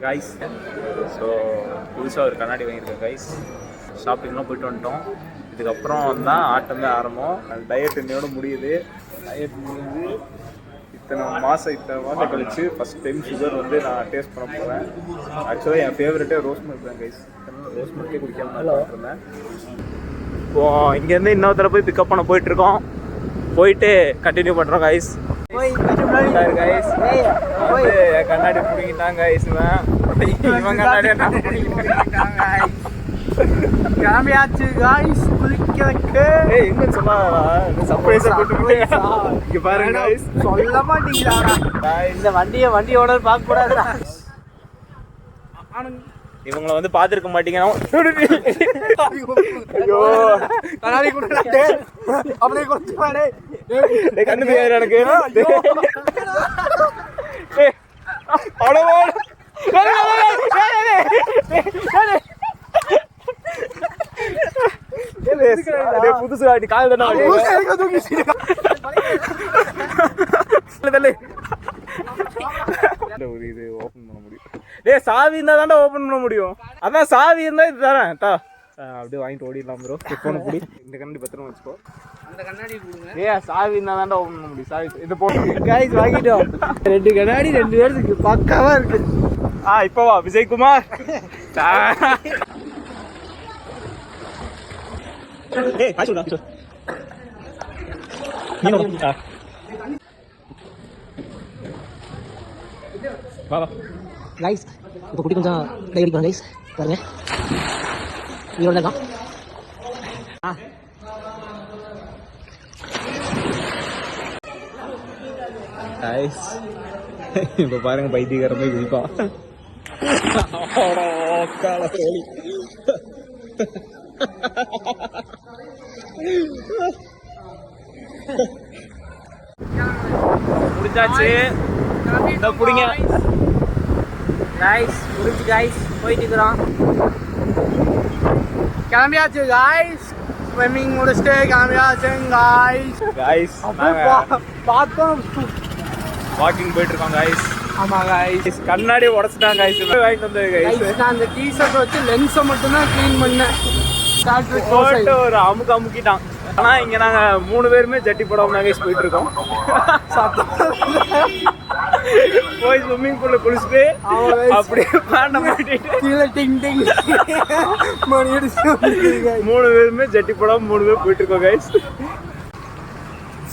Guys, so புதுசாக ஒரு கண்ணாடி வாங்கியிருக்கேன் கைஸ். ஷாப்பிங்லாம் போய்ட்டு வந்துட்டோம். இதுக்கப்புறம் தான் ஆட்டமே ஆரம்பம். டயட் இன்னையோட முடியுது. டயட் முடியுது. இத்தனை மாதம் கழிச்சு ஃபஸ்ட் டைம் சுகர் வந்து நான் டேஸ்ட் பண்ண போகிறேன். ஆக்சுவலாக என் ஃபேவரெட்டே ரோஸ் மில்க் தான் கைஸ். ரோஸ் மில்கே குடிக்காம இருந்தேன். இப்போது இங்கேருந்து இன்னொருத்தர போய் பிக்கப் பண்ண போயிட்டுருக்கோம். போயிட்டு கண்டினியூ பண்ணுறோம் கைஸ். கைஸ் கண்ணாடி பிடிக்கிட்டாங்க கைஸ். இவன் கண்ணாடி கிளம்பியாச்சு காய்ஸ் குளிக்கிறதுக்கு. எங்க சொன்னா சர்ப்ரைஸா போட்டு இங்க பாருங்க गाइस. சொல்ல மாட்டீங்களா? இந்த வண்டி ஓனர் பார்க்க கூடாதுடா. இவங்கள வந்து பாத்துக்க மாட்டீங்க. ஐயோ கண்ணாடி குடுறானே. அப்படியே கொடுத்து பாரு. டேய் கண்ணு தெரியாது எனக்கு. ஏய் அடவா. புதுசு ஆடி கால் தானே இது ஓபன் பண்ண முடியும். டேய் சாவி இருந்தா தான்டா ஓபன் பண்ண முடியும். அதான் சாவி இருந்தா இது தரேன். அப்படியே வாங்கிட்டு ஓடிடலாம் ப்ரோ. போன புடி இந்த கண்ணாடி பத்திரமா வச்சுக்கோ. அந்த கண்ணாடி கொடுங்க. ஏய் சாவி இருந்தா தான்டா ஓபன் பண்ண முடியும். சாவி இது போட்டு गाइस வாங்கிட்டோம். ரெண்டு கண்ணாடி ரெண்டு பேருக்கு பக்காவா இருக்கு. இப்போ வா விஜயகுமார். ஏய் ஹாய் சொல்டா. நீங்க வா வா गाइस இப்போ குட்டி கொஞ்சம் டை அடிக்கலாம் गाइस. பாருங்க. நீங்க வரலாம். गाइस இப்போ பாருங்க பைத்தியக்காரன் போய் குதிப்பான். கால கோழி. முடிச்சாச்சு. இந்த புடிங்க गाइस முடிஞ்சு गाइस போயிட்டு இருக்கோம். கிளம்பியாச்சு गाइस. ஸ்விமிங் முடிச்சிட்டு கிளம்பியாச்சு गाइस. गाइस பார்த்தோம் வாக்கிங் போயிட்டு இருக்கோம் गाइस. ஆமா गाइस. கண்ணாடி உடைச்சிட்டாங்க गाइस. வாங்கிட்டு வந்தது गाइस. நான் அந்த டீ-ஷர்ட் வச்சு லென்ஸை மட்டும் தான் க்ளீன் பண்ணேன். போட்டு ஒரு அமுக்கிட்டான். ஆனா இங்க நாங்க 3 பேருமே ஜட்டி போடாம गाइस போயிட்டு இருக்கோம். போய் ஸ்விம்மிங் பூல்ல குளிச்சுட்டு அப்படியே பாண்ட மாட்டிட்டு கீழே டிங் டிங் மணி அடிச்சு 3 பேருமே ஜட்டி போடாம 3 பேர் போயிட்டு இருக்கோம் guys.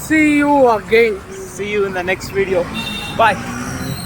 See you again. See you in the next video. Bye.